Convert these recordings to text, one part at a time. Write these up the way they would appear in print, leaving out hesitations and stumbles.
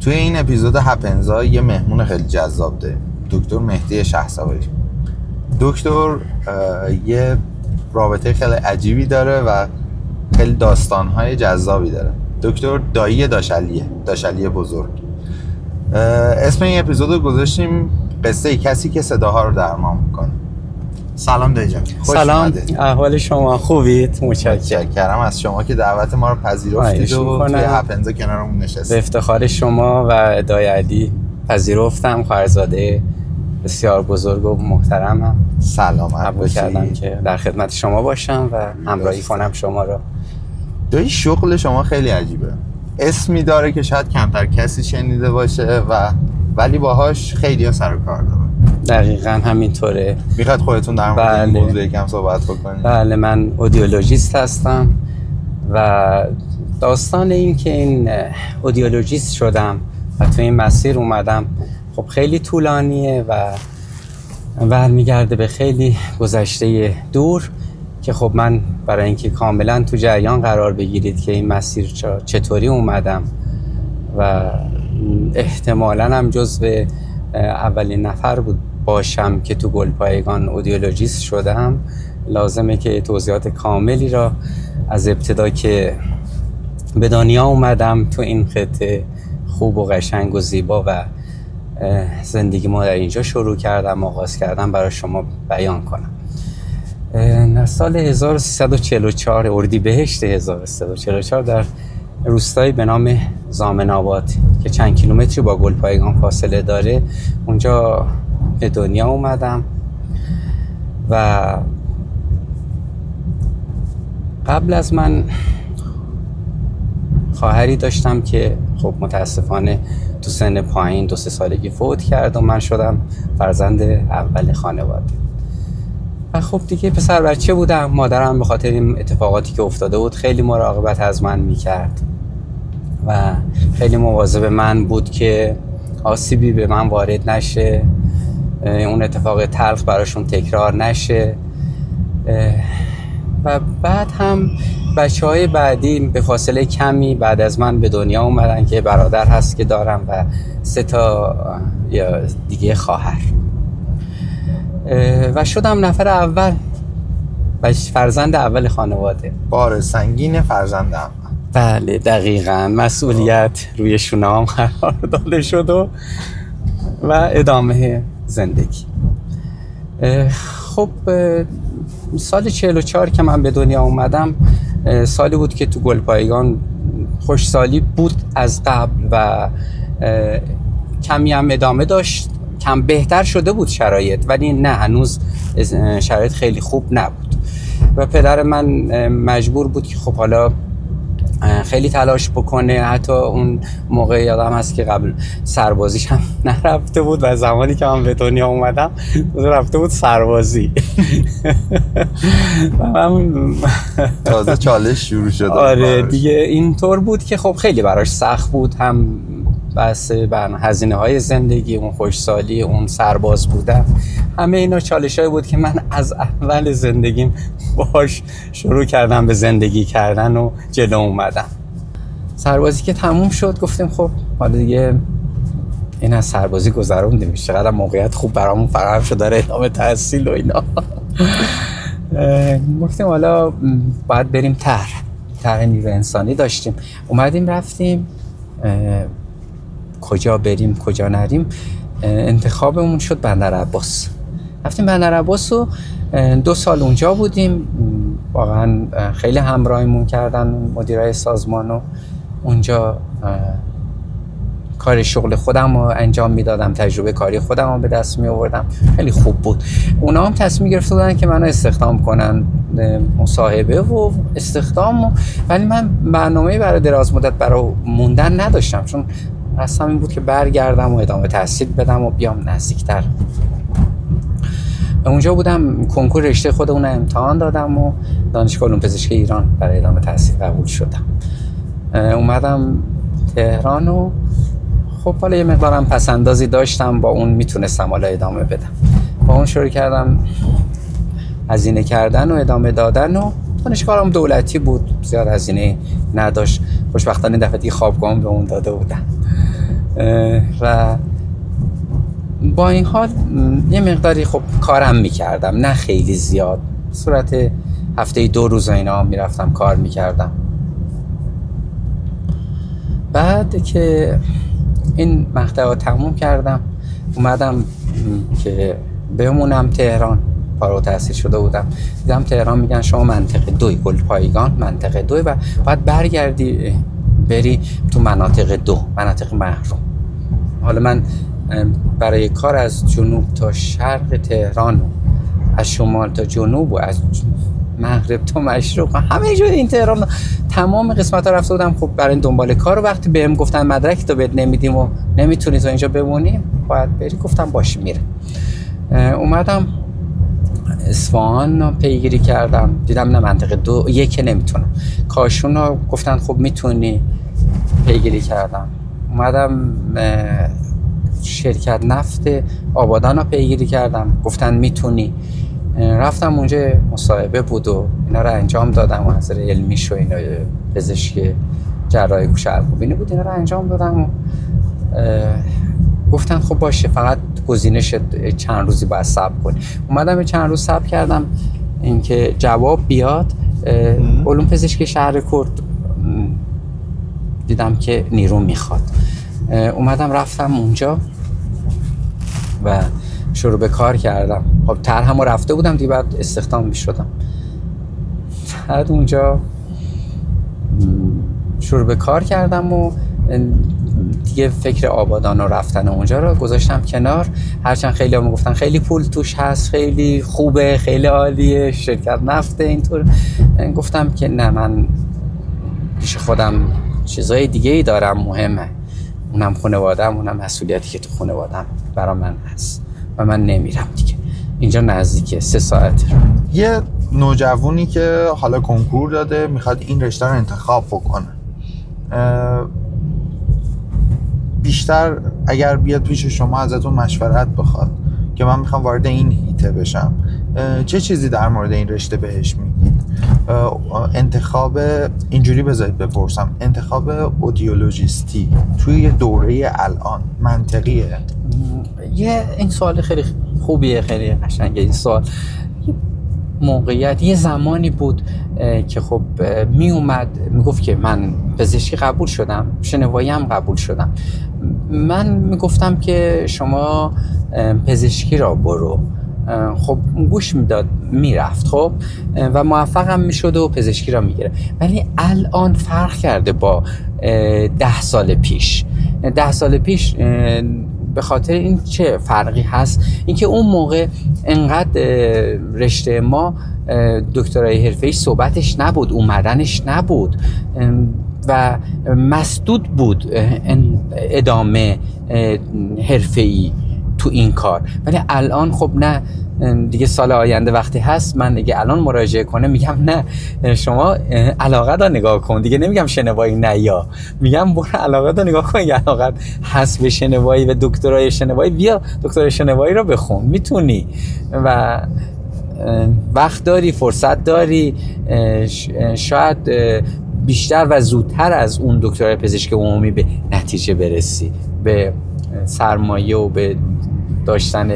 توی این اپیزود هپنزا یه مهمون خیلی جذاب داریم، دکتر مهدی شهسواری. دکتر یه رابطه خیلی عجیبی داره و خیلی داستان‌های جذابی داره. دکتر دایی داشلی بزرگ. اسم این اپیزود رو گذاشتیم قصه کسی که صداها رو درمان میکنه. سلام دایی جان. سلام، احوال شما خوبید؟ متشکرم از شما که دعوت ما رو پذیرفتید و توی هپنزا کنارمون نشستید. به افتخار شما و دایی علی پذیرفتم. خواهرزاده بسیار بزرگ و محترمم. سلامت قبول کردم که در خدمت شما باشم و همراهی کنم شما رو. دایی شغل شما خیلی عجیبه، اسمی داره که شاید کمتر کسی شنیده باشه ولی باهاش خیلی ها سر و کار داره. دقیقاً همینطوره. میخواد خودتون در مورد این موضوع یکم صحبت بکنید؟ بله، من اودیولوژیست هستم و داستان این که این اودیولوژیست شدم و تو این مسیر اومدم خب خیلی طولانیه و برمیگرده به خیلی گذشته دور که خب من برای اینکه کاملا تو جریان قرار بگیرید که این مسیر چطوری اومدم و احتمالاً هم جزو اولین نفر باشم که تو گلپایگان اودیولوژیست شدم، لازمه که توضیحات کاملی را از ابتدا که به دنیا اومدم تو این خطه خوب و قشنگ و زیبا و زندگی ما در اینجا شروع کردم، آغاز کردم برای شما بیان کنم. سال 1344 اردیبهشت 1344 در روستایی به نام زامن‌آباد که چند کیلومتری با گلپایگان فاصله داره، اونجا به دنیا اومدم و قبل از من خواهری داشتم که خب متاسفانه تو سن پایین 2-3 سالگی فوت کرد و من شدم فرزند اول خانواده. و خب دیگه پسر بچه بودم. مادرم به خاطر این اتفاقاتی که افتاده بود خیلی مراقبت از من میکرد و خیلی مواظب من بود که آسیبی به من وارد نشه، اون اتفاق تلخ براشون تکرار نشه. و بعد هم بچه‌های بعدی به فاصله کمی بعد از من به دنیا اومدن که برادر هست که دارم و 3 یا دیگه خواهر و شدم نفر اول فرزند اول خانواده. بار سنگین فرزند اول. بله دقیقاً، مسئولیت روی شونه‌ام قرار داده شد و ادامه زندگی. خب سال 44 که من به دنیا اومدم سالی بود که تو گلپایگان خوشسالی بود از قبل و کمی هم ادامه داشت، کم بهتر شده بود شرایط، ولی نه هنوز شرایط خیلی خوب نبود و پدر من مجبور بود که خب حالا خیلی تلاش بکنه. حتی اون موقع یادم هست که قبل سربازیش هم نرفته بود و زمانی که من به دنیا اومدم رفته بود سربازی و من تازه چالش شروع شده. آره دیگه اینطور بود که خب خیلی براش سخت بود، هم بس هزینه های زندگی، اون خوشسالی، اون سرباز بودن، همه اینا چالش های بود که من از اول زندگیم باش شروع کردم به زندگی کردن و جلو اومدم. سربازی که تموم شد گفتیم خب حالا دیگه این از سربازی گذروندیم، چقدر موقعیت خوب برامون فراهم شد داره ادامه تحصیل و اینا. گفتیم حالا باید بریم طرح نیروی انسانی داشتیم، اومدیم رفتیم کجا بریم کجا نریم. انتخابمون شد بندرعباس. رفتیم بندرعباس و 2 سال اونجا بودیم. واقعا خیلی همراهیمون کردن مدیرای سازمان و اونجا کار شغل خودم رو انجام میدادم، تجربه کاری خودم رو به دست می آوردم، خیلی خوب بود. اونا هم تصمیم گرفته بودن که منو استخدام کنن، مصاحبه و استخدام ولی من برنامه‌ای برای دراز مدت برای موندن نداشتم، چون اصلا این بود که برگردم و ادامه تحصیل بدم و بیام نزدیکتر. اونجا بودم، کنکور رشته خودمون امتحان دادم و دانشگاه علوم پزشکی ایران برای ادامه تحصیل قبول شدم. اومدم تهران و خب حالا یه مقدارم پسندازی داشتم، با اون میتونستم حالا ادامه بدم. با اون شروع کردم هزینه کردن و ادامه دادن و دانشگاهم دولتی بود، زیاد هزینه نداشت. خوشبختانه دفعه دیگه خوابگاهم به اون داده بودن. و با این حال یه مقداری خب کارم میکردم، نه خیلی زیاد، صورت هفته 2 روز اینا میرفتم کار میکردم. بعد که این مقطع تموم کردم اومدم که بمونم تهران، فارغ التحصیل شده بودم، دیدم تهران میگن شما منطقه 2 گلپایگان منطقه 2 و باید برگردی بری تو مناطق 2 مناطق محروم. حالا من برای کار از جنوب تا شرق تهران، از شمال تا جنوب و از مغرب تا مشرق، همه جای این تهران تمام قسمت ها رفته بودم. خب برای دنبال کار، وقتی بهم گفتن مدرک تو بهت نمیدیم و نمیتونی تو اینجا بمونی باید بری، گفتم باشه میره. اومدم اصفهان پیگیری کردم، دیدم نه منطقه 2 1 نمیتونم. کاشون ها گفتن خب میتونی، پیگیری کردم. اومدم شرکت نفت آبادان رو پیگیری کردم، گفتن میتونی. رفتم اونجا مصاحبه بود و اینا رو انجام دادم و حاضر علمی شو اینا، پزشکی جراحی گوش عرقوبینی بود، اینا رو انجام دادم و گفتن خب باشه فقط گزینش چند روزی باید صبر کنی. اومدم چند روز صبر کردم اینکه جواب بیاد. علوم پزشکی شهر کرد دیدم که نیرو میخواد. اومدم رفتم اونجا و شروع به کار کردم. خب طرحمو رفته بودم دیگه، بعد استخدام میشدم. بعد اونجا شروع به کار کردم و دیگه فکر آبادان و رفتن اونجا رو گذاشتم کنار. هرچند خیلی هم گفتن خیلی پول توش هست، خیلی خوبه، خیلی عالیه، شرکت نفته اینطور، گفتم که نه، من پیش خودم چیزای دیگه ای دارم مهمه، اونم خانواده‌ام، اونم مسئولیتی که تو خانواده‌ام برا من هست و من نمیرم دیگه. اینجا نزدیکه 3 ساعت. یه نوجوانی که حالا کنکور داده میخواد این رشته رو انتخاب بکنه، بیشتر اگر بیاد پیش شما ازتون مشورت بخواد که من میخوام وارد این هیته بشم، چه چیزی در مورد این رشته بهش میگید؟ انتخاب اینجوری بذارید بپرسم، انتخاب اودیولوژیستی توی دوره الان منطقیه؟ این سوال خیلی خوبیه، خیلی قشنگه این سوال. موقعیت یه زمانی بود که خب می اومد میگفت که من پزشکی قبول شدم، شنوایی هم قبول شدم، من میگفتم که شما پزشکی را برو، خب گوش میداد میرفت، خب و موفقم میشد و پزشکی را میگیره. ولی الان فرق کرده با 10 سال پیش. 10 سال پیش به خاطر این چه فرقی هست؟ اینکه اون موقع انقدر رشته ما دکترای حرفه‌ای صحبتش نبود، اومدنش نبود و مسدود بود ادامه حرفه‌ای تو این کار. ولی الان خب نه، دیگه سال آینده وقتی هست من دیگه الان مراجعه کنه میگم نه شما علاقه دا نگاه کن، دیگه نمیگم شنوایی نه، یا میگم برو علاقه دا نگاه کن، علاقه هست به شنوایی و دکترای شنوایی، بیا دکترای شنوایی رو بخون، میتونی و وقت داری، فرصت داری، شاید بیشتر و زودتر از اون دکترای پزشک عمومی به نتیجه برسی، به سرمایه و به داشتن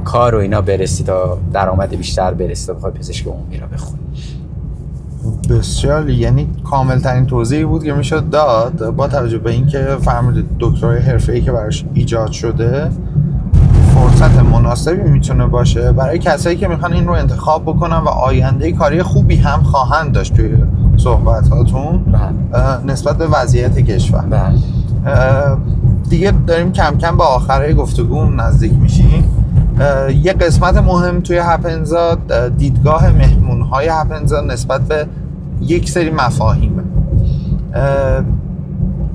کار و اینا برسی، تا درآمد بیشتر برسی، تا بخوای پزشک عمومی را بخونی. بسیار، یعنی کامل ترین توضیحی بود که میشد داد با توجه به اینکه فهمید دکترای حرفه‌ای که براش ایجاد شده فرصت مناسبی میتونه باشه برای کسایی که میخوان این رو انتخاب بکنن و آینده کاری خوبی هم خواهند داشت. توی صحبتاتون نسبت به وضعیت کشور دیگه داریم کم کم به آخرای گفتگو نزدیک میشیم. یه قسمت مهم توی هپنزا دیدگاه مهمونهای هپنزا نسبت به یک سری مفاهیمه.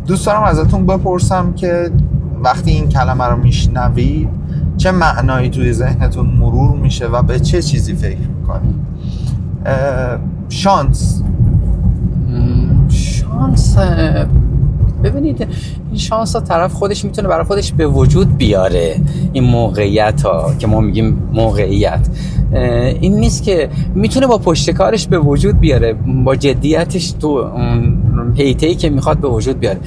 دوست دارم ازتون بپرسم که وقتی این کلمه رو میشنوید چه معنایی توی ذهنتون مرور میشه و به چه چیزی فکر میکنید؟ شانس ببینید این شانس ها طرف خودش میتونه برای خودش به وجود بیاره. این موقعیت ها که ما میگیم موقعیت، این نیست که میتونه با پشتکارش به وجود بیاره، با جدیتش تو حیطه‌ای که میخواد به وجود بیاره.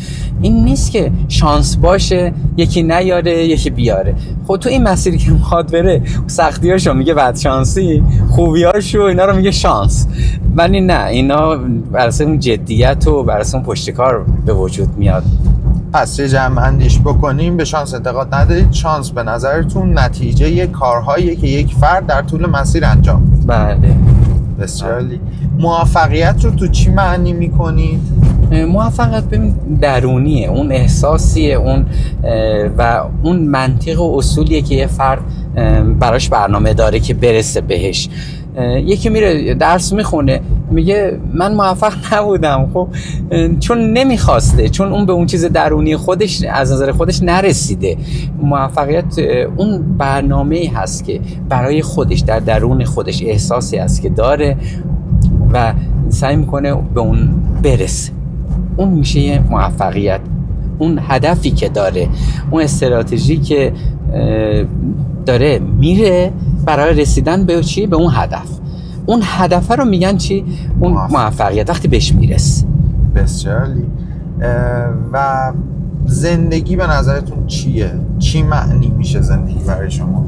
این نیست که شانس باشه یکی نیاره یکی بیاره. خب تو این مسیری که میخواد بره سختیاشو میگه بد شانسی، خوبیاشو اینا رو میگه شانس. ولی نه، اینا بر اساس اون جدیت و بر اساس اون پشتکار به وجود میاد. پس یه جمع‌بندیش بکنیم، به شانس اعتقاد ندارید. شانس به نظرتون نتیجه یه کارهایی که یک فرد در طول مسیر انجام میده. بله. بسیار عالی. موفقیت رو تو چی معنی میکنید؟ موفقیت ببین درونیه، اون احساسیه، اون و اون منطق و اصولیه که یه فرد براش برنامه داره که برسه بهش. یکی میره درس میخونه میگه من موفق نبودم، خب چون نمیخواسته، چون اون به اون چیز درونی خودش از نظر خودش نرسیده. موفقیت اون برنامه‌ای هست که برای خودش در درون خودش احساسی هست که داره و سعی میکنه به اون برسه. اون میشه یه موفقیت. اون هدفی که داره، اون استراتژی که داره میره برای رسیدن به چی؟ به اون هدف. اون هدف رو میگن چی؟ اون موفقیت وقتی بهش میرسه. بسیار عالی. و زندگی به نظرتون چیه؟ چی معنی میشه زندگی برای شما؟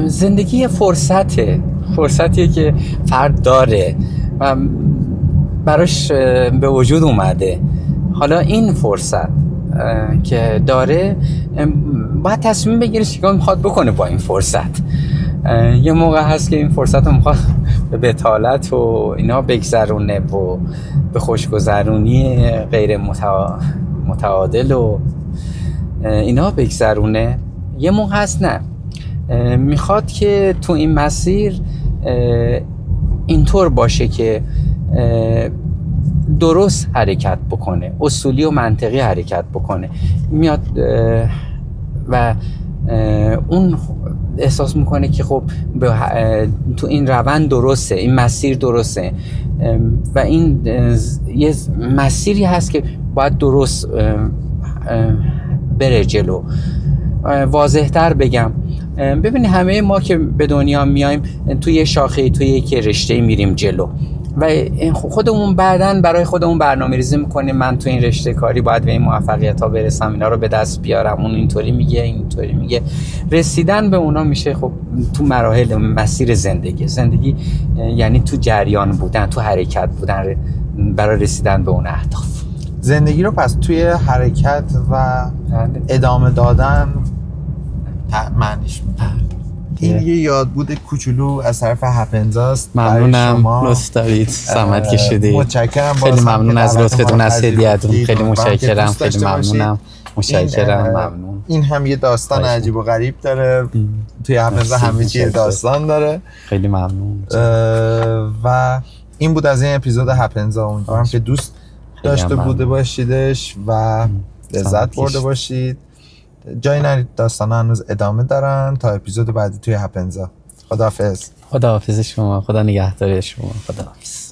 زندگی فرصتیه که فرد داره و براش به وجود اومده. حالا این فرصت که داره باید تصمیم بگیره چیکار میخواد بکنه با این فرصت. یه موقع هست که این فرصت رو میخواد به بتالت و اینا بگذرونه و به خوشگذرونی غیر متعادل و اینا بگذرونه. یه موقع هست نه، میخواد که تو این مسیر اینطور باشه که درست حرکت بکنه، اصولی و منطقی حرکت بکنه. میاد و اون احساس میکنه که خب تو این روند درسته، این مسیر درسته و این یه مسیری هست که باید درست بره جلو. واضح‌تر بگم، ببینید همه ما که به دنیا میایم توی یه شاخه، توی یک رشته میریم جلو و خودمون بعدن برای خودمون برنامه‌ریزی میکنیم. من تو این رشته کاری باید به این موفقیت ها برسم، اینا رو به دست بیارم. اون اینطوری میگه، اینطوری میگه. رسیدن به اونا میشه خب تو مراحل مسیر زندگی یعنی تو جریان بودن، تو حرکت بودن برای رسیدن به اون اهداف. زندگی رو پس توی حرکت و ادامه دادن معنیش میده. این یه یادبود کوچولو از طرف هپنزاست. ممنونم لطف دارید، زحمت کشیدید. متشکرم. خیلی ممنون از لطفتون، از هدیه‌تون. خیلی متشکرم. خیلی ممنونم. متشکرم. ممنون. این هم یه داستان عجیب و غریب داره. توی هپنزا همه چی داستان داره. خیلی ممنون. و این بود از این اپیزود هپنزا. امیدوارم که دوست داشته بوده باشیدش و لذت برده باشید. جای نرید، داستان هنوز ادامه دارن تا اپیزود بعدی توی هپنزا. خداحافظ. خداحافظ شما. خدا نگهدار شما. خداحافظ.